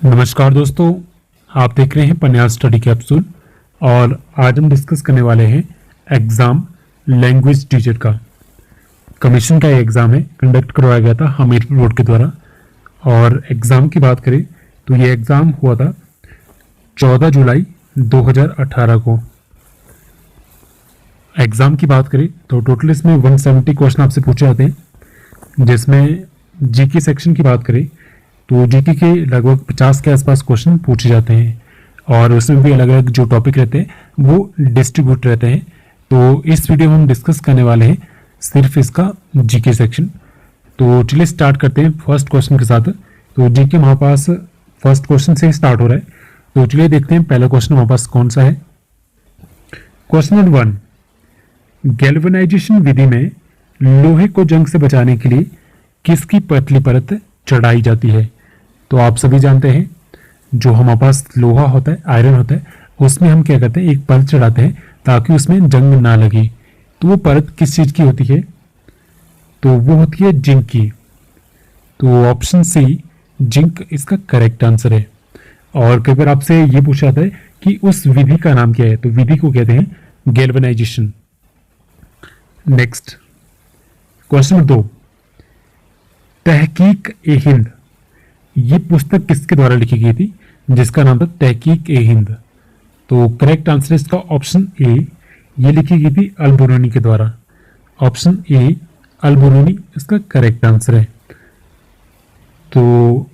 नमस्कार दोस्तों, आप देख रहे हैं पन्यास स्टडी कैप्सूल और आज हम डिस्कस करने वाले हैं एग्ज़ाम लैंग्वेज टीचर का। कमीशन का ये एग्ज़ाम है, कंडक्ट करवाया गया था हमीरपुर बोर्ड के द्वारा। और एग्ज़ाम की बात करें तो ये एग्ज़ाम हुआ था 14 जुलाई 2018 को। एग्ज़ाम की बात करें तो टोटल इसमें 170 क्वेश्चन आपसे पूछे जाते हैं, जिसमें जीके सेक्शन की बात करें तो जीके के लगभग 50 के आसपास क्वेश्चन पूछे जाते हैं और उसमें भी अलग अलग जो टॉपिक रहते हैं वो डिस्ट्रीब्यूट रहते हैं। तो इस वीडियो में हम डिस्कस करने वाले हैं सिर्फ इसका जीके सेक्शन। तो चलिए स्टार्ट करते हैं फर्स्ट क्वेश्चन के साथ। तो जीके हमारे पास फर्स्ट क्वेश्चन से ही स्टार्ट हो रहा है, तो चलिए देखते हैं पहला क्वेश्चन हमारे पास कौन सा है। क्वेश्चन नंबर 1, गैल्वेनाइजेशन विधि में लोहे को जंग से बचाने के लिए किसकी पतली परत चढ़ाई जाती है? तो आप सभी जानते हैं जो हमारे पास लोहा होता है, आयरन होता है, उसमें हम क्या करते हैं, एक परत चढ़ाते हैं ताकि उसमें जंग ना लगे। तो वो परत किस चीज़ की होती है? तो वो होती है जिंक की। तो ऑप्शन सी जिंक इसका करेक्ट आंसर है। और कई बार आपसे ये पूछा जाता है कि उस विधि का नाम क्या है, तो विधि को कहते हैं गैल्वेनाइजेशन। नेक्स्ट क्वेश्चन नंबर 2, तहकीक ए हिंद, ये पुस्तक किसके द्वारा लिखी गई थी जिसका नाम था तहकीक ए हिंद? तो करेक्ट आंसर इसका ऑप्शन ए, ये लिखी गई थी अल-बुरूनी के द्वारा। ऑप्शन ए अल-बुरूनी इसका करेक्ट आंसर है। तो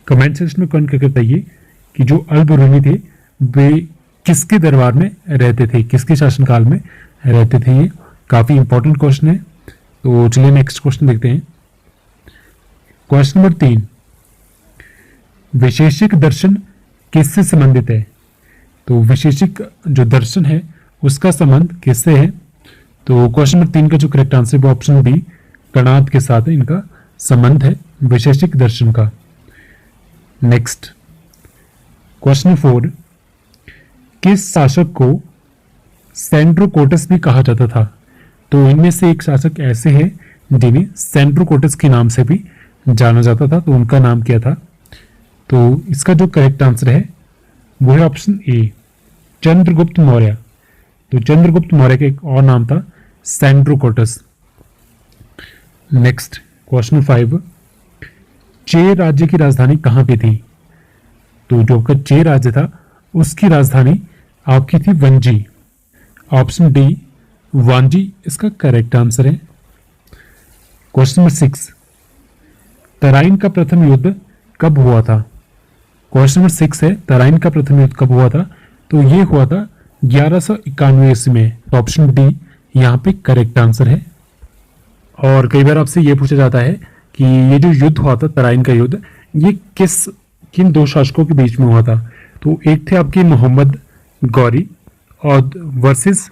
कमेंट सेक्शन में कमेंट करके बताइए कि जो अल-बुरूनी थे वे किसके दरबार में रहते थे, किसके शासनकाल में रहते थे? ये काफ़ी इंपॉर्टेंट क्वेश्चन है। तो चलिए नेक्स्ट क्वेश्चन देखते हैं। क्वेश्चन नंबर 3, वैशेषिक दर्शन किससे संबंधित है? तो वैशेषिक जो दर्शन है उसका संबंध किससे है? तो क्वेश्चन नंबर 3 का जो करेक्ट आंसर है वो ऑप्शन बी, कणाद के साथ इनका संबंध है वैशेषिक दर्शन का। नेक्स्ट क्वेश्चन 4, किस शासक को सेंड्रोकोटस भी कहा जाता था? तो इनमें से एक शासक ऐसे हैं जिन्हें सेंड्रोकोटस के नाम से भी जाना जाता था, तो उनका नाम क्या था? तो इसका जो करेक्ट आंसर है वो है ऑप्शन ए, चंद्रगुप्त मौर्य। तो चंद्रगुप्त मौर्य का एक और नाम था सेंड्रोकोटस। नेक्स्ट क्वेश्चन 5, चे राज्य की राजधानी कहाँ पे थी? तो जो आपका चे राज्य था उसकी राजधानी आपकी थी वंजी। ऑप्शन डी वांजी इसका करेक्ट आंसर है। क्वेश्चन नंबर 6, तराइन का प्रथम युद्ध कब हुआ था? क्वेश्चन नंबर 6 है, तराइन का प्रथम युद्ध कब हुआ था? तो ये हुआ था 1191 ईस्वी में। तो ऑप्शन डी यहाँ पे करेक्ट आंसर है। और कई बार आपसे ये पूछा जाता है कि ये जो युद्ध हुआ था तराइन का युद्ध, ये किन दो शासकों के बीच में हुआ था? तो एक थे आपके मोहम्मद गौरी और वर्सेस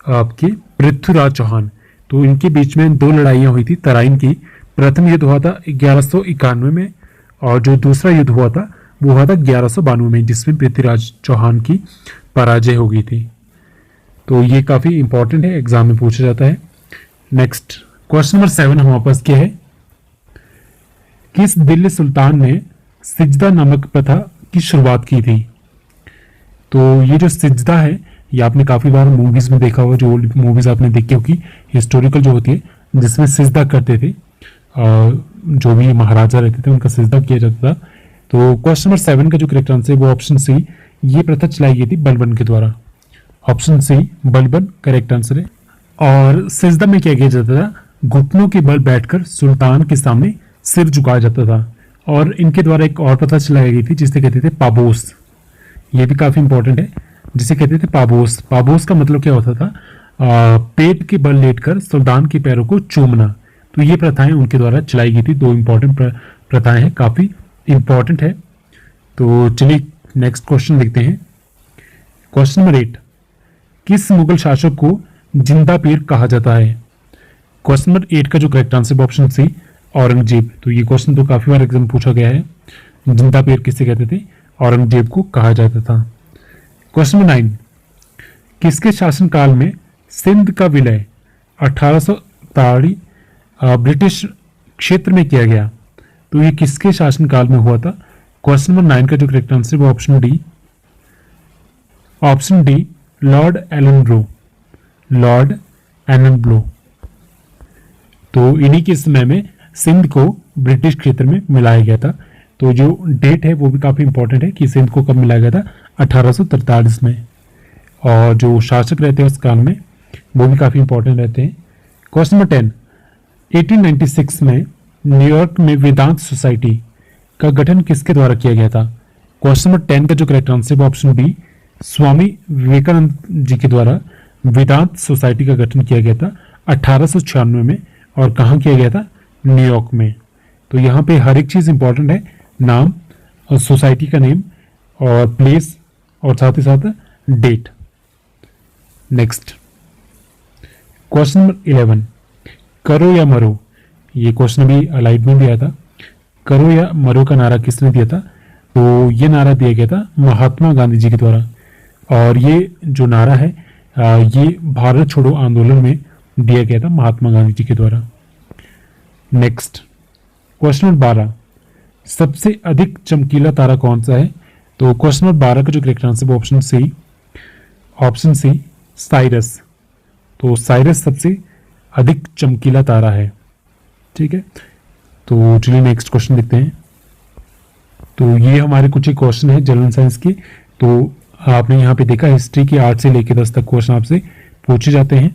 आपके पृथ्वीराज चौहान। तो इनके बीच में दो लड़ाइयाँ हुई थी तराइन की। प्रथम युद्ध हुआ था 1191 में और जो दूसरा युद्ध हुआ था वो हुआ था 1192 में, जिसमें पृथ्वीराज चौहान की पराजय हो गई थी। तो ये काफ़ी इंपॉर्टेंट है, एग्जाम में पूछा जाता है। नेक्स्ट क्वेश्चन नंबर 7 हमारे पास क्या है, किस दिल्ली सुल्तान ने सिजदा नामक प्रथा की शुरुआत की थी? तो ये जो सिजदा है ये आपने काफ़ी बार मूवीज़ में देखा होगा, जो ओल्ड मूवीज़ आपने देखी होगी हिस्टोरिकल जो होती है जिसमें सिजदा करते थे, जो भी महाराजा रहते थे उनका सिजदा किया जाता था। तो क्वेश्चन नंबर 7 का जो करेक्ट आंसर है वो ऑप्शन सी, ये प्रथा चलाई गई थी बलबन के द्वारा। Option C Balban correct answer है। और सिजदा में क्या किया जाता था, घुटनों के बल बैठकर सुल्तान के सामने सिर झुकाया जाता था। और इनके द्वारा एक और प्रथा चलाई गई थी जिसे कहते थे पाबोस। ये भी काफ़ी इंपॉर्टेंट है, जिसे कहते थे पाबोस। पाबोस का मतलब क्या होता था, पेट के बल लेटकर सुल्तान के पैरों को चूमना। तो ये प्रथाएं उनके द्वारा चलाई गई थी। दो इंपॉर्टेंट प्रथाएं हैं, काफ़ी इंपॉर्टेंट है। तो चलिए नेक्स्ट क्वेश्चन देखते हैं। क्वेश्चन नंबर 8, किस मुगल शासक को जिंदा पीर कहा जाता है? क्वेश्चन नंबर 8 का जो correct answer option C, Aurangzeb. तो ये क्वेश्चन तो काफ़ी बार एग्जाम पूछा गया है, जिंदा पीर किसे कहते थे? औरंगजेब को कहा जाता था। क्वेश्चन नंबर 9, किसके शासनकाल में सिंध का विलय 1843 ब्रिटिश क्षेत्र में किया गया? तो ये किसके शासनकाल में हुआ था? क्वेश्चन नंबर 9 का जो करेक्ट आंसर है वो option D Lord Ellenborough. Lord Ellenborough. तो इन्हीं के समय में सिंध को ब्रिटिश क्षेत्र में मिलाया गया था। तो जो डेट है वो भी काफी इंपॉर्टेंट है कि सिंध को कब मिलाया गया था, 1843 में। और जो शासक रहते हैं उस काल में वो भी काफी इंपॉर्टेंट रहते हैं। क्वेश्चन नंबर 10, 1896 में न्यूयॉर्क में वेदांत सोसाइटी का गठन किसके द्वारा किया गया था? क्वेश्चन नंबर 10 का जो करेक्ट आंसर है ऑप्शन बी स्वामी विवेकानंद जी के द्वारा वेदांत सोसाइटी का गठन किया गया था 1896 में। और कहाँ किया गया था? न्यूयॉर्क में। तो यहाँ पे हर एक चीज इंपॉर्टेंट है, नाम और सोसाइटी का नेम और प्लेस और साथ ही साथ डेट। नेक्स्ट क्वेश्चन नंबर 11, करो या मरो। ये क्वेश्चन अभी अलाइड में दिया था। करो या मरो का नारा किसने दिया था? तो ये नारा दिया गया था महात्मा गांधी जी के द्वारा। और ये जो नारा है ये भारत छोड़ो आंदोलन में दिया गया था महात्मा गांधी जी के द्वारा। नेक्स्ट क्वेश्चन नंबर 12, सबसे अधिक चमकीला तारा कौन सा है? तो क्वेश्चन नंबर 12 का जो करेक्ट आंसर है ऑप्शन सी साइरस। तो साइरस सबसे अधिक चमकीला तारा है। ठीक है, तो चलिए नेक्स्ट क्वेश्चन देखते हैं। तो ये हमारे कुछ ही क्वेश्चन है जनरल साइंस के। तो आपने यहाँ पे देखा हिस्ट्री की 8 से लेकर 10 तक क्वेश्चन आपसे पूछे जाते हैं,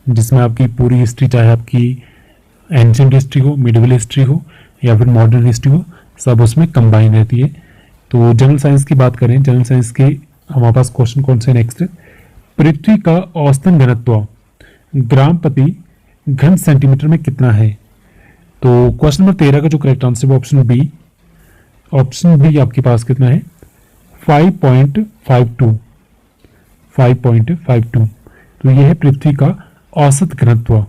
जिसमें आपकी पूरी हिस्ट्री, चाहे आपकी एंशिएंट हिस्ट्री हो, मिडिवल हिस्ट्री हो या फिर मॉडर्न हिस्ट्री हो, सब उसमें कंबाइन रहती है। तो जनरल साइंस की बात करें, जनरल साइंस के हमारे पास क्वेश्चन कौन से नेक्स्ट है? पृथ्वी का औसतन घनत्व ग्राम प्रति घन सेंटीमीटर में कितना है? तो क्वेश्चन नंबर 13 का जो करेक्ट आंसर है ऑप्शन बी आपके पास कितना है? 5.52। तो यह है पृथ्वी का औसत घनत्व।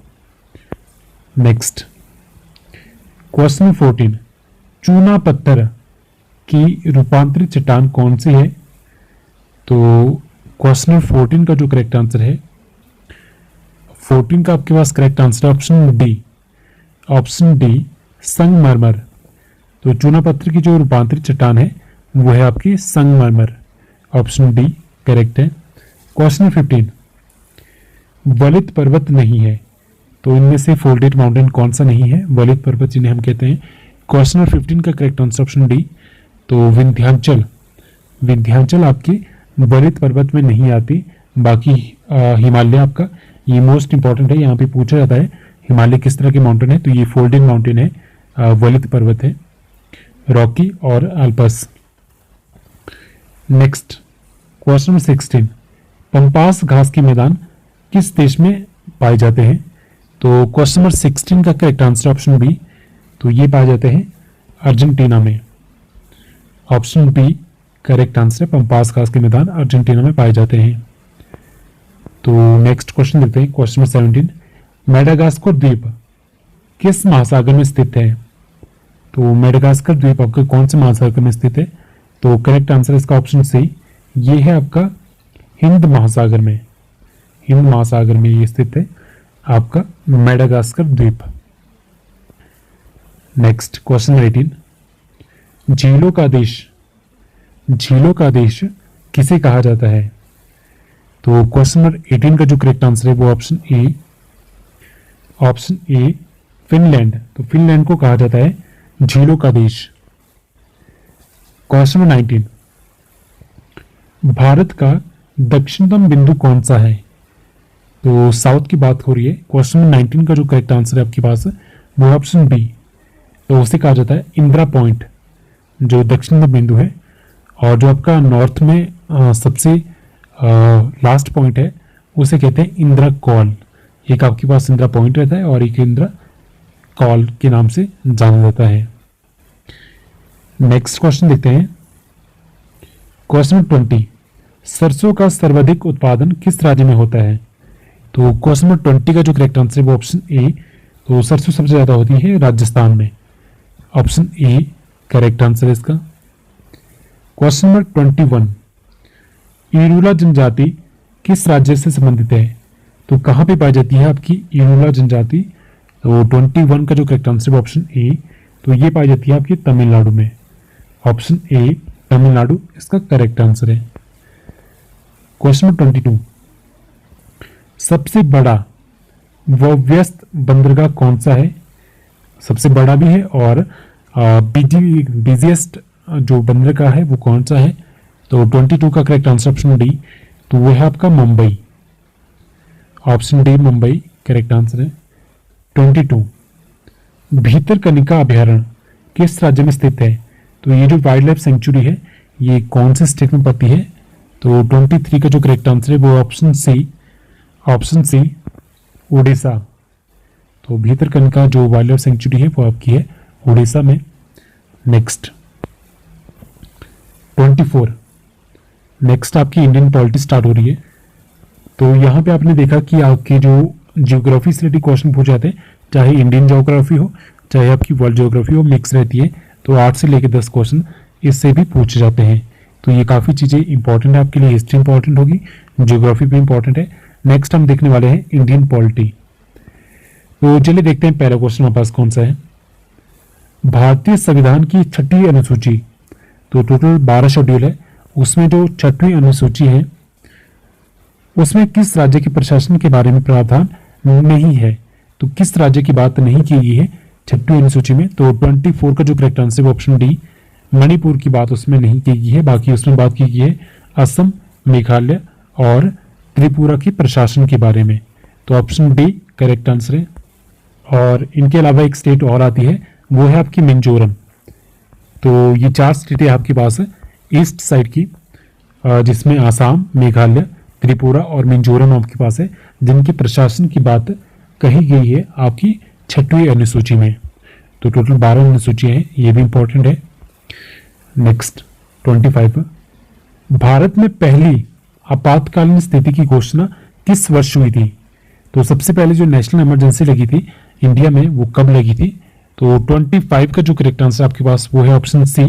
नेक्स्ट क्वेश्चन 14, चूना पत्थर की रूपांतरित चट्टान कौन सी है? तो क्वेश्चन 14 का जो करेक्ट आंसर है 14 का आपके पास करेक्ट आंसर ऑप्शन डी संगमरमर। तो चूना पत्थर की जो रूपांतरित चट्टान है वो है आपकी संगमरमर। ऑप्शन डी करेक्ट है। क्वेश्चन 15, वलित पर्वत नहीं है। तो इनमें से फोल्डेड माउंटेन कौन सा नहीं है? वलित पर्वत जिन्हें हम कहते हैं। क्वेश्चन नंबर 15 का करेक्ट आंसर ऑप्शन डी। तो विंध्याचल आपकी वलित पर्वत में नहीं आती। बाकी हिमालय आपका ये मोस्ट इंपॉर्टेंट है, यहाँ पे पूछा जाता है हिमालय किस तरह के माउंटेन है। तो ये फोल्डेड माउंटेन है, वलित पर्वत है, रॉकी और Alps. Next question number 16, pampas घास के मैदान किस देश में पाए जाते हैं? तो क्वेश्चन नंबर 16 का करेक्ट आंसर ऑप्शन बी। तो ये पाए जाते हैं अर्जेंटीना में। ऑप्शन बी करेक्ट आंसर है, पंपास घास के मैदान अर्जेंटीना में पाए जाते हैं। तो नेक्स्ट क्वेश्चन देखते हैं। क्वेश्चन नंबर 17, मेडागास्कर द्वीप किस महासागर में स्थित है? तो मेडागास्कर द्वीप आपके कौन से महासागर में स्थित है? तो करेक्ट आंसर इसका ऑप्शन सी, ये है आपका हिंद महासागर में। हिंद महासागर में ये स्थित है आपका मेडागास्कर द्वीप। नेक्स्ट क्वेश्चन 18, झीलों का देश किसे कहा जाता है? तो क्वेश्चन नंबर 18 का जो करेक्ट आंसर है वो ऑप्शन ए फिनलैंड। तो फिनलैंड को कहा जाता है झीलों का देश। क्वेश्चन नंबर 19, भारत का दक्षिणतम बिंदु कौन सा है? तो साउथ की बात हो रही है। क्वेश्चन नंबर 19 का जो करेक्ट आंसर है आपके पास वो ऑप्शन बी। तो उसे कहा जाता है इंदिरा पॉइंट, जो दक्षिणतम बिंदु है। और जो आपका नॉर्थ में सबसे लास्ट पॉइंट है उसे कहते हैं इंदिरा कॉल। एक आपके पास इंदिरा पॉइंट रहता है और एक इंदिरा कॉल के नाम से जाना जाता है। नेक्स्ट क्वेश्चन देखते हैं। क्वेश्चन 20, सरसों का सर्वाधिक उत्पादन किस राज्य में होता है? तो क्वेश्चन नंबर 20 का जो करेक्ट आंसर है वो ऑप्शन ए। तो सरसों सबसे ज्यादा होती है राजस्थान में। ऑप्शन ए करेक्ट आंसर है इसका। क्वेश्चन नंबर 21, इरूला जनजाति किस राज्य से संबंधित है? तो कहां पे पाई जाती है आपकी इरूला जनजाति? तो 21 का जो करेक्ट आंसर है ऑप्शन ए। तो ये पाई जाती है आपकी तमिलनाडु में। ऑप्शन ए तमिलनाडु इसका करेक्ट आंसर है। क्वेश्चन नंबर 22, सबसे बड़ा व व्यस्त बंदरगाह कौन सा है? सबसे बड़ा भी है और बिजिएस्ट जो बंदरगाह है वो कौन सा है? तो 22 का करेक्ट आंसर ऑप्शन डी, तो वो है आपका Mumbai. Option D Mumbai correct answer है। 22, भीतरकनिका अभयारण्य किस राज्य में स्थित है? तो ये जो वाइल्ड लाइफ सेंचुरी है ये कौन से स्टेट में पड़ती है? तो 23 का जो करेक्ट आंसर है वो ऑप्शन सी उड़ीसा। तो भीतरकनिका जो वाइल्ड लाइफ सेंचुरी है वो आपकी है उड़ीसा में। नेक्स्ट 24, नेक्स्ट आपकी इंडियन पॉलिटी स्टार्ट हो रही है। तो यहाँ पे आपने देखा कि आपके जो जियोग्राफी से रिलेटेड क्वेश्चन पूछे जाते हैं, चाहे इंडियन ज्योग्राफी हो चाहे आपकी वर्ल्ड ज्योग्राफी हो, मिक्स रहती है। तो 8 से लेकर 10 क्वेश्चन इससे भी पूछे जाते हैं। तो ये काफ़ी चीज़ें इंपॉर्टेंट है आपके लिए। हिस्ट्री इंपॉर्टेंट होगी, ज्योग्राफी भी इंपॉर्टेंट है। नेक्स्ट हम देखने वाले हैं इंडियन पॉलिटी। तो चलिए देखते हैं पहला क्वेश्चन हमारे पास कौन सा है। भारतीय संविधान की 6वीं अनुसूची, तो टोटल 12 शेड्यूल है, उसमें जो 6वीं अनुसूची है उसमें किस राज्य के प्रशासन के बारे में प्रावधान नहीं है? तो किस राज्य की बात नहीं की गई है 6वीं अनुसूची में? तो 24 का जो करेक्ट आंसर है ऑप्शन डी, मणिपुर की बात उसमें नहीं की गई है। बाकी उसमें बात की गई है असम, मेघालय और त्रिपुरा के प्रशासन के बारे में। तो ऑप्शन डी करेक्ट आंसर है। और इनके अलावा एक स्टेट और आती है, वो है आपकी मिजोरम। तो ये 4 स्टेटें आपके पास है ईस्ट साइड की, जिसमें आसाम, मेघालय, त्रिपुरा और मिजोरम आपके पास है, जिनके प्रशासन की बात कही गई है आपकी 6वीं अनुसूची में। तो टोटल 12 अनुसूची है, ये भी इंपॉर्टेंट है। नेक्स्ट 25, भारत में पहली आपातकालीन स्थिति की घोषणा किस वर्ष हुई थी? तो सबसे पहले जो नेशनल इमरजेंसी लगी थी इंडिया में वो कब लगी थी? तो 25 का जो करेक्ट आंसर आपके पास वो है ऑप्शन सी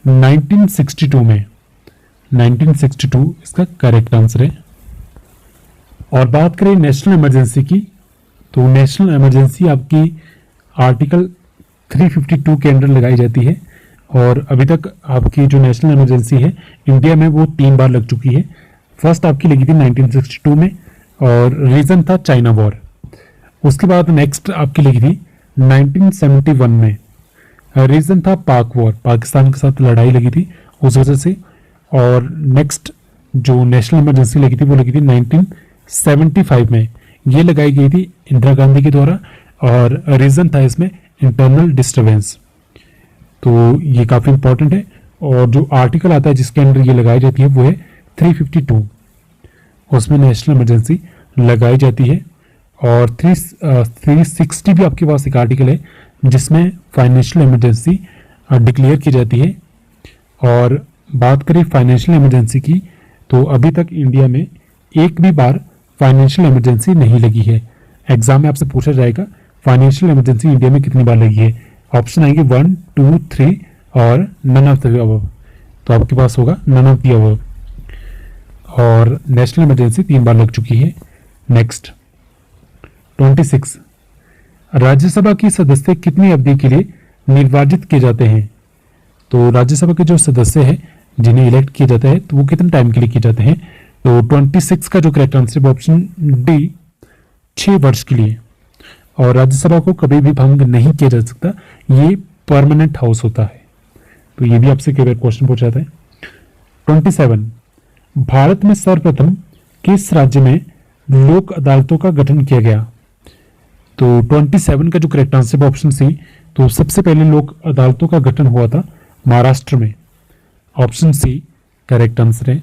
1962 में। 1962 इसका करेक्ट आंसर है। और बात करें नेशनल इमरजेंसी की, तो नेशनल इमरजेंसी आपकी आर्टिकल 352 के अंडर लगाई जाती है। और अभी तक आपकी जो नेशनल इमरजेंसी है इंडिया में वो 3 बार लग चुकी है। फर्स्ट आपकी लगी थी 1962 में और रीजन था चाइना वॉर। उसके बाद नेक्स्ट आपकी लगी थी 1971 में, रीजन था पाक वॉर, पाकिस्तान के साथ लड़ाई लगी थी उस वजह से। और नेक्स्ट जो नेशनल इमरजेंसी लगी थी वो लगी थी 1975 में, ये लगाई गई थी इंदिरा गांधी के द्वारा और रीजन था इसमें इंटरनल डिस्टर्बेंस। तो ये काफ़ी इंपॉर्टेंट है। और जो आर्टिकल आता है जिसके अंदर ये लगाई जाती है वो है 352, उसमें नेशनल इमरजेंसी लगाई जाती है। और 360 भी आपके पास एक आर्टिकल है जिसमें फाइनेंशियल इमरजेंसी डिक्लेयर की जाती है। और बात करें फाइनेंशियल इमरजेंसी की, तो अभी तक इंडिया में एक भी बार फाइनेंशियल इमरजेंसी नहीं लगी है। एग्जाम में आपसे पूछा जाएगा फाइनेंशियल इमरजेंसी इंडिया में कितनी बार लगी है। ऑप्शन आएंगे 1, 2, 3 और नन ऑफ द अबव। तो आपके पास होगा नन ऑफ द अबव। और नेशनल इमरजेंसी 3 बार लग चुकी है। नेक्स्ट 26, राज्यसभा के सदस्य कितनी अवधि के लिए निर्वाचित किए जाते हैं? तो राज्यसभा के जो सदस्य हैं जिन्हें इलेक्ट किया जाता है तो वो कितने टाइम के लिए किए जाते हैं? तो 26 का जो करेक्ट आंसर है ऑप्शन डी 6 वर्ष के लिए। और राज्यसभा को कभी भी भंग नहीं किया जा सकता, ये परमानेंट हाउस होता है। तो ये भी आपसे कई बार क्वेश्चन पूछा जाता है। 27, भारत में सर्वप्रथम किस राज्य में लोक अदालतों का गठन किया गया? तो 27 का जो करेक्ट आंसर है ऑप्शन सी, तो सबसे पहले लोक अदालतों का गठन हुआ था महाराष्ट्र में। ऑप्शन सी करेक्ट आंसर है।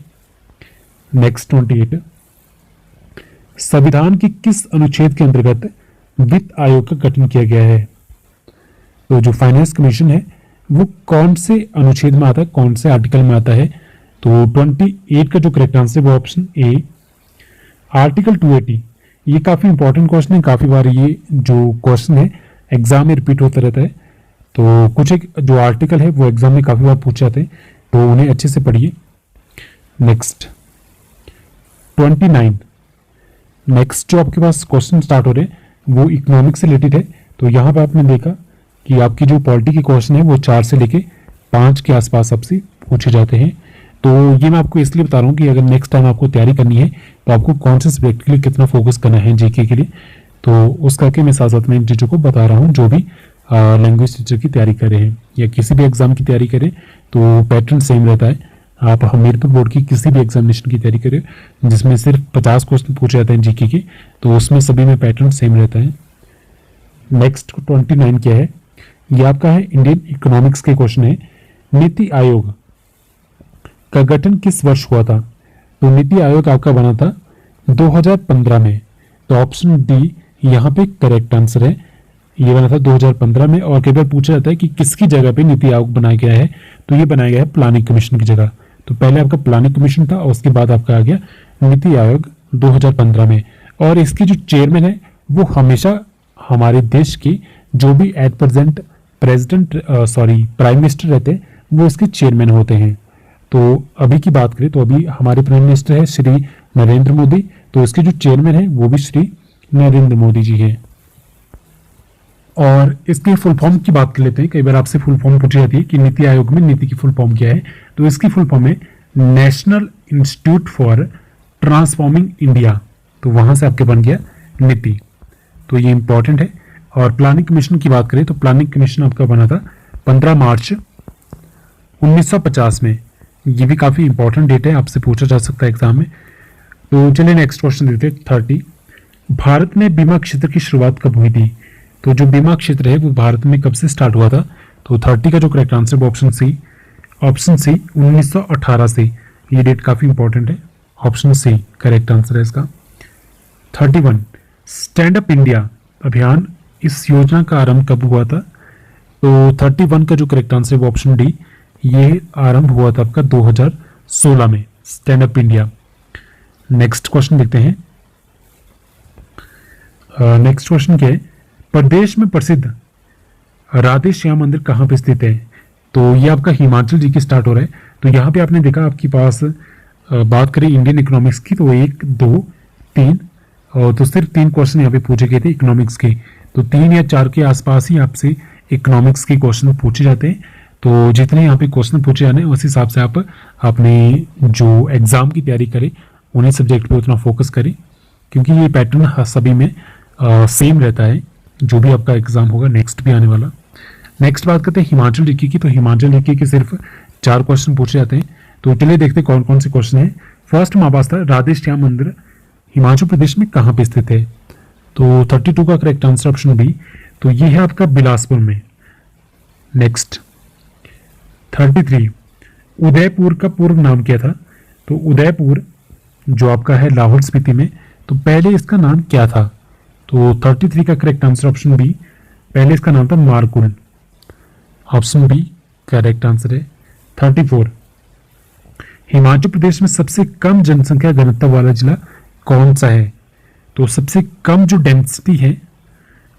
नेक्स्ट 28, संविधान के किस अनुच्छेद के अंतर्गत वित्त आयोग का गठन किया गया है? तो जो फाइनेंस कमीशन है वो कौन से अनुच्छेद में आता है, कौन से आर्टिकल में आता है? तो 28 का जो करेक्ट आंसर है वो ऑप्शन ए आर्टिकल 280। ये काफी इंपॉर्टेंट क्वेश्चन है, काफी बार ये जो क्वेश्चन है एग्जाम में रिपीट होता रहता है। तो कुछ एक जो आर्टिकल है वो एग्जाम में काफी बार पूछे जाते हैं, तो उन्हें अच्छे से पढ़िए। नेक्स्ट 29, नेक्स्ट जो आपके पास क्वेश्चन स्टार्ट हो रहे हैं वो इकोनॉमिक्स से रिलेटेड है। तो यहाँ पर आपने देखा कि आपकी जो पॉलिटी के क्वेश्चन है वो 4 से लेके 5 के आसपास आपसे पूछे जाते हैं। तो ये मैं आपको इसलिए बता रहा हूँ कि अगर नेक्स्ट टाइम आपको तैयारी करनी है तो आपको कौन से सब्जेक्ट के लिए कितना फोकस करना है जीके के लिए, तो उस करके मैं साथ साथ में इन चीज़ों को बता रहा हूँ। जो भी लैंग्वेज टीचर की तैयारी कर रहे हैं या किसी भी एग्जाम की तैयारी करें तो पैटर्न सेम रहता है। आप हमीरपुर बोर्ड की किसी भी एग्जामिनेशन की तैयारी करें जिसमें सिर्फ 50 क्वेश्चन पूछे जाते हैं जीके के, तो उसमें सभी में पैटर्न सेम रहता है। नेक्स्ट 29 क्या है, ये आपका है इंडियन इकोनॉमिक्स के क्वेश्चन है। नीति आयोग का गठन किस वर्ष हुआ था? तो नीति आयोग आपका बना था 2015 में। तो ऑप्शन डी यहाँ पे करेक्ट आंसर है। ये बना था 2015 में। और कई बार पूछा जाता है कि किसकी जगह पे नीति आयोग बनाया गया है, तो ये बनाया गया है प्लानिंग कमीशन की जगह। तो पहले आपका प्लानिंग कमीशन था और उसके बाद आपका आ गया नीति आयोग 2015 में। और इसकी जो चेयरमैन है वो हमेशा हमारे देश की जो भी एट प्रेजेंट प्राइम मिनिस्टर रहते हैं वो इसके चेयरमैन होते हैं। तो अभी की बात करें तो अभी हमारे प्राइम मिनिस्टर है श्री नरेंद्र मोदी, तो इसके जो चेयरमैन है वो भी श्री नरेंद्र मोदी जी है। और इसके फुल फॉर्म की बात कर लेते हैं। कई बार आपसे फुल फॉर्म पूछी जाती है कि नीति आयोग में नीति की फुल फॉर्म क्या है, तो इसकी फुल फॉर्म है national institute for transforming India. तो वहां से आपके बन गया नीति, तो ये इंपॉर्टेंट है। और प्लानिंग कमीशन की बात करें तो प्लानिंग कमीशन आपका बना था 15 मार्च 1950 में। ये भी काफी इंपॉर्टेंट डेट है, आपसे पूछा जा सकता है एग्जाम में। तो चलिए नेक्स्ट क्वेश्चन देते हैं 30। भारत में बीमा क्षेत्र की शुरुआत कब हुई थी? तो जो बीमा क्षेत्र है वो भारत में कब से स्टार्ट हुआ था? तो 30 का जो करेक्ट आंसर है ऑप्शन सी 1918 से। ये डेट काफी इंपॉर्टेंट है, ऑप्शन सी करेक्ट आंसर है इसका। 31 स्टैंड अप इंडिया अभियान, इस योजना का आरंभ कब हुआ था? तो 31 का जो करेक्ट आंसर है वो ऑप्शन डी, ये आरंभ हुआ था आपका 2016 में stand up India. Next question देखते हैं। नेक्स्ट क्वेश्चन क्या है, प्रदेश में प्रसिद्ध राधे श्याम मंदिर कहाँ पे स्थित है? तो ये आपका हिमाचल जी की स्टार्ट हो रहा है। तो यहाँ पे आपने देखा आपके पास बात करें इंडियन इकोनॉमिक्स की तो 1 2 3 और तो सिर्फ 3 क्वेश्चन यहाँ पे पूछे गए थे इकोनॉमिक्स के। तो 3 या 4 के आसपास ही आपसे इकोनॉमिक्स के क्वेश्चन पूछे जाते हैं। तो जितने यहाँ पे क्वेश्चन पूछे जाने उस हिसाब से आप अपने जो एग्जाम की तैयारी करें उन्हीं सब्जेक्ट पे उतना फोकस करें, क्योंकि ये पैटर्न सभी में सेम रहता है जो भी आपका एग्जाम होगा नेक्स्ट भी आने वाला। नेक्स्ट बात करते हैं हिमाचल जीके की। तो हिमाचल जीके के सिर्फ 4 क्वेश्चन पूछे जाते हैं। तो चलिए देखते हैं कौन कौन से क्वेश्चन हैं। फर्स्ट हमारे पास था राधे श्याम मंदिर हिमाचल प्रदेश में कहाँ पे स्थित है? तो 32 का करेक्ट आंसर ऑप्शन बी, तो ये है आपका बिलासपुर में। नेक्स्ट 33 उदयपुर का पूर्व नाम क्या था? तो उदयपुर जो आपका है लाहौल स्पीति में, तो पहले इसका नाम क्या था? तो 33 का करेक्ट आंसर ऑप्शन बी, पहले इसका नाम था मारकुल। ऑप्शन बी करेक्ट आंसर है। 34 हिमाचल प्रदेश में सबसे कम जनसंख्या घनत्व वाला जिला कौन सा है? तो सबसे कम जो डेंसिटी है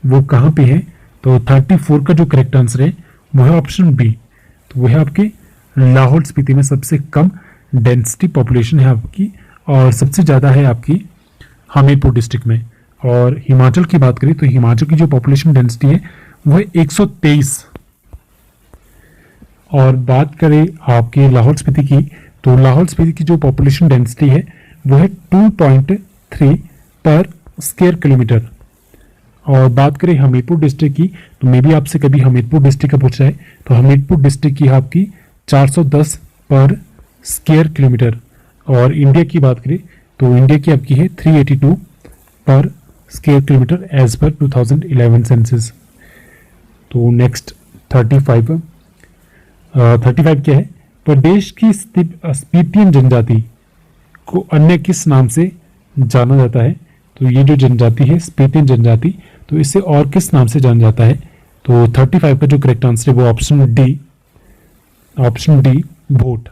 वो कहाँ पे है? तो 34 का जो करेक्ट आंसर है वो है ऑप्शन बी, तो वो है आपके लाहौल स्पीति में सबसे कम डेंसिटी पॉपुलेशन है आपकी, और सबसे ज़्यादा है आपकी हमीरपुर डिस्ट्रिक्ट में। और हिमाचल की बात करें तो हिमाचल की जो पॉपुलेशन डेंसिटी है वो है 123। और बात करें आपके लाहौल स्पीति की, तो लाहौल स्पीति की जो पॉपुलेशन डेंसिटी है वो है 2.3 पर स्क्वायर किलोमीटर। और बात करें हमीरपुर डिस्ट्रिक्ट की, तो मे भी आपसे कभी हमीरपुर डिस्ट्रिक्ट का पूछा है, तो हमीरपुर डिस्ट्रिक्ट की आपकी 410 पर स्क्वायर किलोमीटर। और इंडिया की बात करें तो इंडिया की आपकी है 382 पर square kilometre as per 2011 census. तो नेक्स्ट 35 क्या है, प्रदेश की स्पीतियन जनजाति को अन्य किस नाम से जाना जाता है? तो ये जो जनजाति है स्पीतियन जनजाति, तो इसे और किस नाम से जाना जाता है? तो 35 का जो करेक्ट आंसर है वो ऑप्शन डी भोट।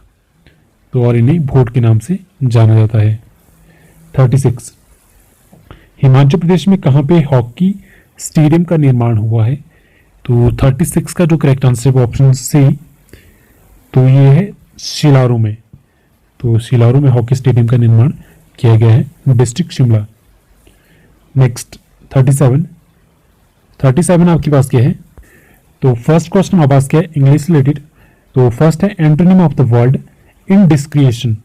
तो और इन्हें भोट के नाम से जाना जाता है। 36 हिमाचल प्रदेश में कहाँ पे हॉकी स्टेडियम का निर्माण हुआ है? तो 36 का जो करेक्ट आंसर है वो ऑप्शन सी, तो ये है शिलारू में। तो शिलारू में हॉकी स्टेडियम का निर्माण किया गया है, डिस्ट्रिक्ट शिमला। नेक्स्ट 37 आपके पास क्या है, तो फर्स्ट क्वेश्चन हमारे पास क्या है, इंग्लिश रिलेटेड। तो फर्स्ट है एंटोनिम ऑफ द वर्ड इनडिस्क्रिएशन।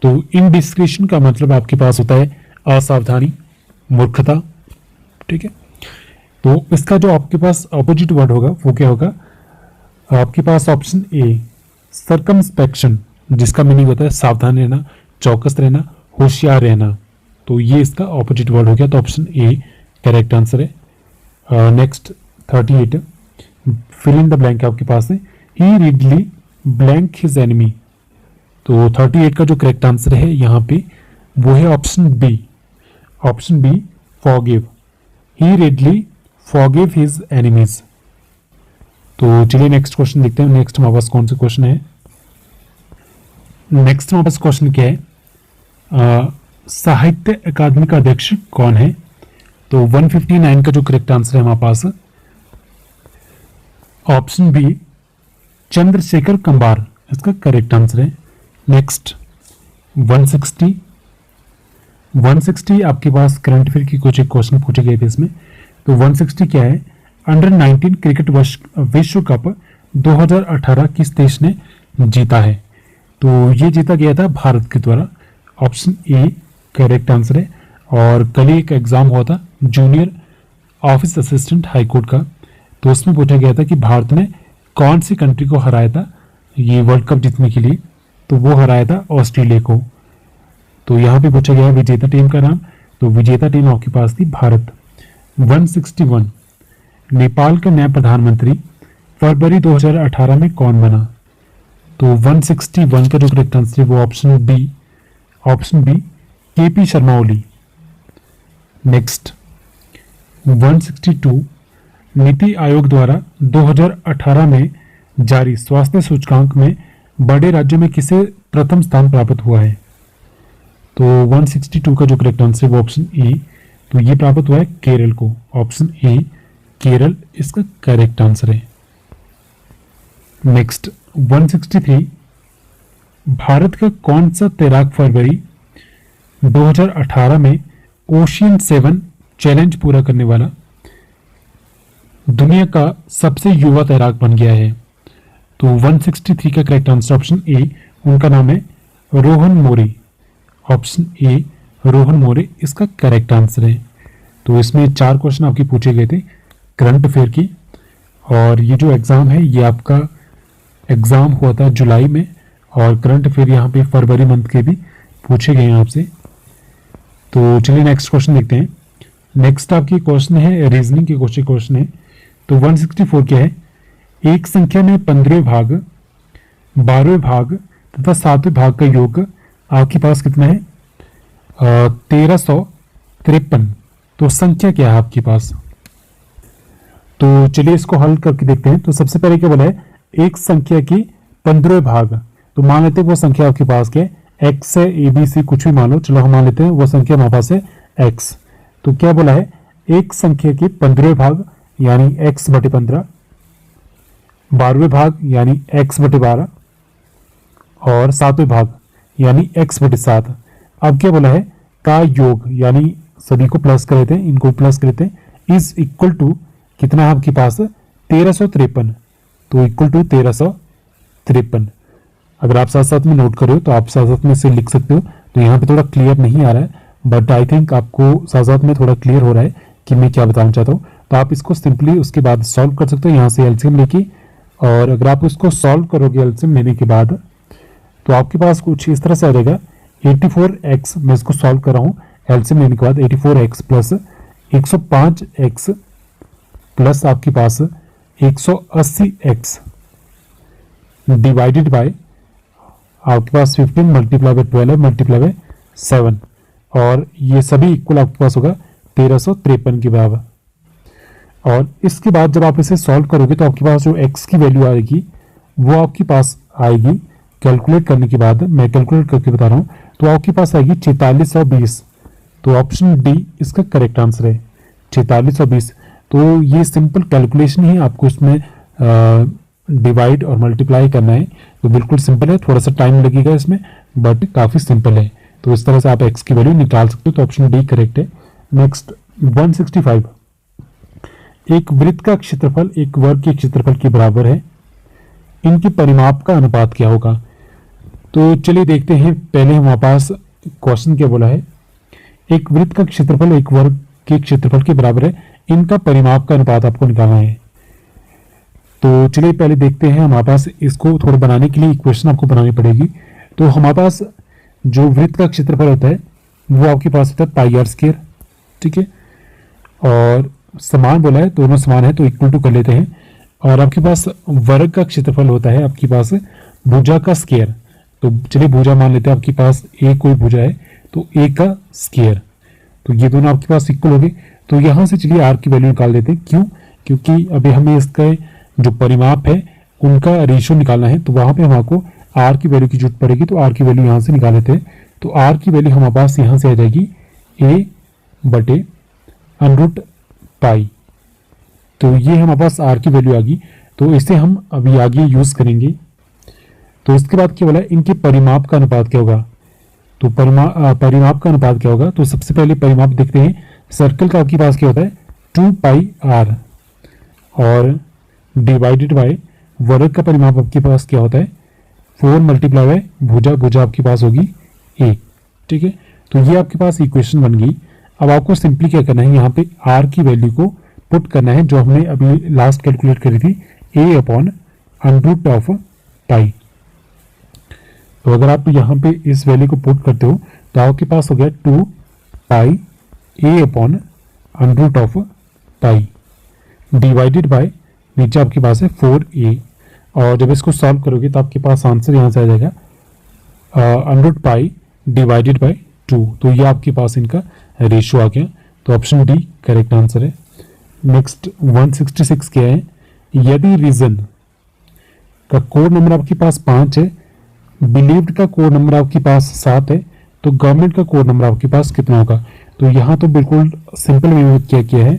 तो इनडिस्क्रिएशन का मतलब आपके पास होता है असावधानी, मूर्खता, ठीक है। तो इसका जो आपके पास ऑपोजिट वर्ड होगा वो क्या होगा, आपके पास ऑप्शन ए सर्कमस्पेक्शन, जिसका मीनिंग होता है सावधान रहना, चौकस रहना, होशियार रहना। तो ये इसका ऑपोजिट वर्ड हो गया, तो ऑप्शन ए करेक्ट आंसर है। Next 38 fill in the blank आपके पास है, he readily blank his enemy. तो 38 का जो करेक्ट आंसर है यहाँ पे वो है option B, option B forgive, he readily forgive his enemies. तो चलिए नेक्स्ट क्वेश्चन देखते हैं, नेक्स्ट हमारे पास कौन से क्वेश्चन है। नेक्स्ट हमारे पास क्वेश्चन क्या है, साहित्य अकादमी का अध्यक्ष कौन है। तो 159 का जो करेक्ट आंसर है हमारे पास ऑप्शन बी चंद्रशेखर कंबार, इसका करेक्ट आंसर है। नेक्स्ट 160 आपके पास करंट अफेयर की कुछ एक क्वेश्चन पूछे गए थे इसमें। तो 160 क्या है, अंडर 19 क्रिकेट विश्व कप 2018 किस देश ने जीता है। तो ये जीता गया था भारत के द्वारा, ऑप्शन ए करेक्ट आंसर है। और कल ही एक एग्जाम हुआ था जूनियर ऑफिस असिस्टेंट हाईकोर्ट का, तो उसमें पूछा गया था कि भारत ने कौन सी कंट्री को हराया था ये वर्ल्ड कप जीतने के लिए। तो वो हराया था ऑस्ट्रेलिया को। तो यहाँ पे पूछा गया विजेता टीम का नाम, तो विजेता टीम आपके पास थी भारत। 161 नेपाल के नए प्रधानमंत्री फरवरी 2018 में कौन बना। तो 161 का जो करेक्ट आंसर है वो option B KP Sharma Oli. Next 162 NITI Aayog द्वारा 2018 में जारी स्वास्थ्य सूचकांक में बड़े राज्यों में किसे प्रथम स्थान प्राप्त हुआ है। तो 162 का जो करेक्ट आंसर है वो ऑप्शन ए, तो ये प्राप्त हुआ है केरल को, ऑप्शन ए केरल इसका करेक्ट आंसर है। नेक्स्ट 163 भारत का कौन सा तैराक फरवरी 2018 में ओशियन 7 चैलेंज पूरा करने वाला दुनिया का सबसे युवा तैराक बन गया है। तो 163 का करेक्ट आंसर ऑप्शन ए, उनका नाम है रोहन मोरे, ऑप्शन ए रोहन मोरे इसका करेक्ट आंसर है। तो इसमें 4 क्वेश्चन आपके पूछे गए थे करंट अफेयर की, और ये जो एग्ज़ाम है ये आपका एग्ज़ाम हुआ था जुलाई में, और करंट अफेयर यहाँ पे फरवरी मंथ के भी पूछे गए हैं आपसे। तो चलिए नेक्स्ट क्वेश्चन देखते हैं। नेक्स्ट आपकी क्वेश्चन है रीजनिंग के कुछ क्वेश्चन है। तो 164 क्या है, एक संख्या में 15वें भाग, 12वें भाग तथा 7वें भाग का योग आपके पास कितना है, 1353। तो संख्या क्या है आपके पास। तो चलिए इसको हल करके देखते हैं। तो सबसे पहले क्या बोला है, एक संख्या की 15वें भाग, तो मान लेते हैं वो संख्या आपके पास क्या है, एक्स है, ए बी सी कुछ भी मान लो, चलो हम मान लेते हैं वो संख्या हमारे पास है एक्स। तो क्या बोला है, एक संख्या की 15वें भाग यानी x बटे 15, 12वें भाग यानी x बटे 12 और 7वें भाग यानी x बटे 7। अब क्या बोला है, का योग यानी सभी को प्लस कर देते हैं, इनको प्लस कर देते हैं, इज इक्वल टू कितना है आपके पास 1353। तो इक्वल टू 1353। अगर आप साथ साथ में नोट करो तो आप साथ साथ में से लिख सकते हो। तो यहाँ पे थोड़ा क्लियर नहीं आ रहा है, बट आई थिंक आपको साथ साथ में थोड़ा क्लियर हो रहा है कि मैं क्या बताना चाहता हूँ। तो आप इसको सिंपली उसके बाद सॉल्व कर सकते हो यहाँ से एलसीएम लेके, और अगर आप उसको सॉल्व करोगे एलसीएम लेने के बाद तो आपके पास कुछ इस तरह से आ जाएगा 84x, मैं इसको सॉल्व कर रहा हूँ एलसीएम लेने के बाद, 84x प्लस 105x प्लस आपके पास 180x डिवाइडेड बाय आपके पास 15 मल्टीप्लाई बाय 12 मल्टीप्लाई बाय 7, और ये सभी इक्वल आपके पास होगा 1353 के बराबर। और इसके बाद जब आप इसे सॉल्व करोगे तो आपके पास जो x की वैल्यू आएगी वो आपके पास आएगी कैलकुलेट करने के बाद, मैं कैलकुलेट करके बता रहा हूँ, तो आपके पास आएगी 4620। तो ऑप्शन डी इसका करेक्ट आंसर है 4620। तो ये सिंपल कैलकुलेशन ही आपको इसमें डिवाइड और मल्टीप्लाई करना है, तो बिल्कुल सिंपल है, थोड़ा सा टाइम लगेगा इसमें बट काफ़ी सिंपल है। तो इस तरह से आप x की वैल्यू निकाल सकते हो, तो ऑप्शन डी करेक्ट है। नेक्स्ट 165, एक वृत्त का क्षेत्रफल एक वर्ग के क्षेत्रफल के बराबर है, इनकी परिमाप का अनुपात क्या होगा। तो चलिए देखते हैं, पहले हमारे पास क्वेश्चन क्या बोला है, एक वृत्त का क्षेत्रफल एक वर्ग के क्षेत्रफल के बराबर है, इनका परिमाप का अनुपात आपको निकालना है। तो चलिए पहले देखते हैं, हमारे पास इसको थोड़ा बनाने के लिए इक्वेशन आपको बनानी पड़ेगी। तो हमारे पास जो वृत्त का क्षेत्रफल होता है वो आपके पास होता है पाई आर स्क्वायर, ठीक है, और समान बोला है, दोनों समान है तो इक्वल टू कर लेते हैं। और आपके पास वर्ग का क्षेत्रफल होता है आपके पास भुजा का स्क्वायर। तो चलिए भुजा मान लेते हैं, आपके पास ए कोई भुजा है तो ए का स्क्वायर, तो ये दोनों आपके पास इक्वल हो गए। तो यहाँ से चलिए आर की वैल्यू निकाल देते हैं। क्यों? क्योंकि अभी हमें इसका जो परिमाप है उनका रेशियो निकालना है, तो वहाँ पे हमको आर की वैल्यू की जरूरत पड़ेगी। तो आर की वैल्यू यहाँ से निकाल लेते हैं। तो आर की वैल्यू हमारे पास यहाँ से आ जाएगी ए बटे √ पाई। तो ये हमारे पास आर की वैल्यू आ गई, तो इसे हम अभी आगे यूज करेंगे। तो इसके बाद क्या बोला, इनके परिमाप का अनुपात क्या होगा। तो परिमाप का अनुपात क्या होगा, तो सबसे पहले परिमाप देखते हैं। सर्कल का आपके पास क्या होता है 2 पाई आर, और डिवाइडेड बाय वर्ग का परिमाप आपके पास क्या होता है 4 मल्टीप्लाई बाय भुजा, भुजा आपके पास होगी ए, ठीक है। तो ये आपके पास इक्वेशन बन गई। अब आपको सिंपली क्या करना है, यहाँ पे आर की वैल्यू को पुट करना है, जो हमने अभी लास्ट कैलकुलेट करी थी, a अपॉन √ पाई। तो अगर आप यहाँ पे इस वैल्यू को पुट करते हो तो आपके पास हो गया 2 पाई a upon √ pi divided by नीचे आपके पास है 4a, और जब इसको सॉल्व करोगे तो आपके पास आंसर यहाँ से आ जाएगा √ पाई डिवाइडेड बाय 2। तो ये आपके पास इनका रेशियो आ गया। तो ऑप्शन डी करेक्ट आंसर है। नेक्स्ट 166 क्या है, यदि रीजन का कोड नंबर आपके पास 5 है, बिलीव्ड का कोड नंबर आपके पास 7 है, तो गवर्नमेंट का कोड नंबर आपके पास कितना होगा। तो यहाँ तो बिल्कुल सिंपल वे में क्या किया है,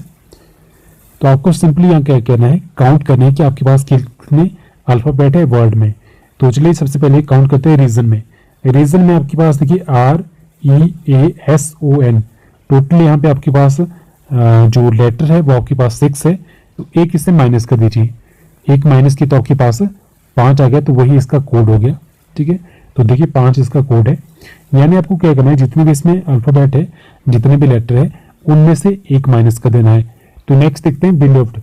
तो आपको सिंपली यहाँ क्या करना है, काउंट करना है कि आपके पास कितने अल्फाबेट है वर्ड में। तो चलिए सबसे पहले काउंट करते हैं रीजन में। रीजन में आपके पास देखिए REASON, टोटल यहाँ पे आपके पास जो लेटर है वो आपके पास 6 है, तो एक इसे माइनस कर दीजिए, एक माइनस की तो आपके पास 5 आ गया, तो वही इसका कोड हो गया, ठीक है। तो देखिए 5 इसका कोड है, यानी आपको क्या करना है, जितने भी इसमें अल्फाबेट है, जितने भी लेटर है, उनमें से एक माइनस कर देना है। तो नेक्स्ट देखते हैं बिलीव्ड।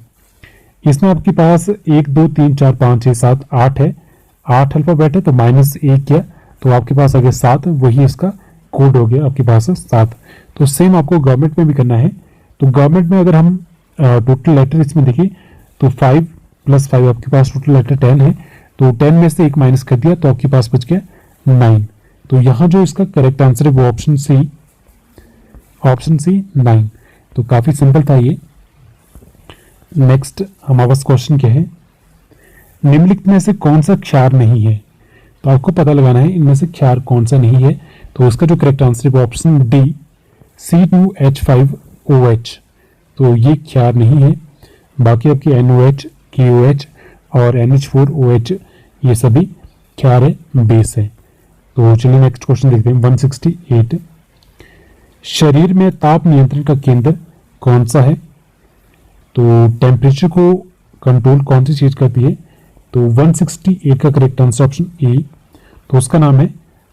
इसमें आपके पास 1 2 3 4 5 6 7 8 है, 8 अल्फाबेट है, तो माइनस 1 किया तो आपके पास आ गया 7, वही इसका कोड हो गया आपके पास 7। तो सेम आपको गवर्नमेंट में भी करना है। तो गवर्नमेंट में अगर हम टोटल लेटर इसमें देखिए तो 5 + 5 आपके पास टोटल लेटर 10 है, तो 10 में से एक माइनस कर दिया तो आपके पास बच गया 9। तो यहाँ जो इसका करेक्ट आंसर है वो ऑप्शन सी 9। तो काफी सिंपल था ये। नेक्स्ट हमारे पास क्वेश्चन क्या है, निम्नलिखित में से कौन सा क्षार नहीं है। तो आपको पता लगाना है इनमें से क्षार कौन सा नहीं है। तो उसका जो करेक्ट आंसर है वो ऑप्शन डी C2H5OH। तो ये क्षार नहीं है। बाकी आपकी NOH, KOH और NH4OH ये सभी क्षार है, बेस है। तो चलिए नेक्स्ट क्वेश्चन देखते हैं 168। शरीर में ताप नियंत्रण का केंद्र कौन सा है। तो टेम्परेचर को कंट्रोल कौन सी चीज करती है। तो 168 का करेक्ट आंसर ऑप्शन ए, तो उसका नाम है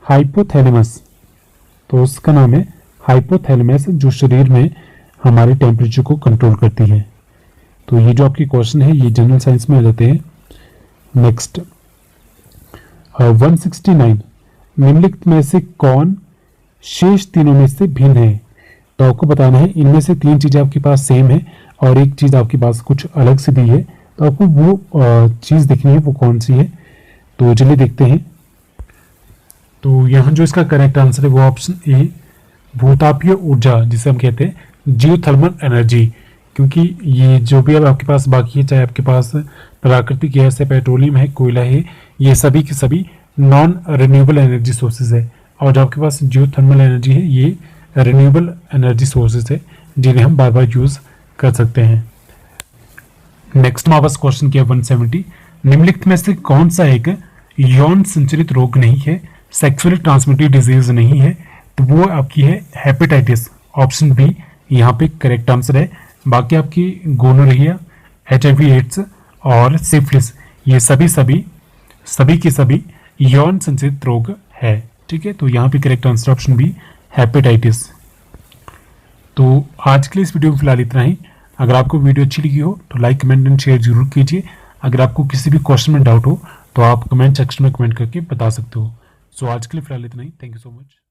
हाइपोथैलेमस। तो उसका नाम है हाइपोथैलेमस, जो शरीर में हमारे टेम्परेचर को कंट्रोल करती है। तो ये जो आपकी क्वेश्चन है ये जनरल साइंस में आ जाते हैं। नेक्स्ट 169, निम्नलिखित में से कौन शेष तीनों में से भिन्न है। तो आपको बताना है इनमें से 3 चीजें आपके पास सेम है और एक चीज आपके पास कुछ अलग से दी है, तो आपको वो चीज देखनी है वो कौन सी है। तो चलिए देखते हैं। तो यहाँ जो इसका करेक्ट आंसर है वो ऑप्शन ए, भूतापीय ऊर्जा, जिसे हम कहते हैं जियोथर्मल एनर्जी। क्योंकि ये जो भी अब आपके पास बाकी है, चाहे आपके पास प्राकृतिक गैस है, पेट्रोलियम है, कोयला है, ये सभी के सभी नॉन रिन्यूएबल एनर्जी सोर्सेज है। और जो आपके पास जियोथर्मल एनर्जी है ये रिन्यूएबल एनर्जी सोर्सेज है, जिन्हें हम बार बार यूज कर सकते हैं। नेक्स्ट हमारे पास क्वेश्चन किया 170, निम्नलिखित में से कौन सा एक यौन संचरित रोग नहीं है, सेक्सुअली ट्रांसमिटेड डिजीज नहीं है। तो वो आपकी है हेपेटाइटिस। ऑप्शन बी यहाँ पे करेक्ट आंसर है। बाकी आपकी गोनोरिया, HIV एड्स और सिफिलिस, ये सभी के सभी यौन संचित रोग है। ठीक है, तो यहाँ पे correct answer option B hepatitis. तो आज के लिए इस वीडियो में फिलहाल इतना ही। अगर आपको वीडियो अच्छी लगी हो तो लाइक, कमेंट एंड शेयर जरूर कीजिए। अगर आपको किसी भी क्वेश्चन में डाउट हो तो आप कमेंट सेक्शन में कमेंट करके बता सकते हो। सो आज के लिए फिलहाल इतना ही। Thank you so much.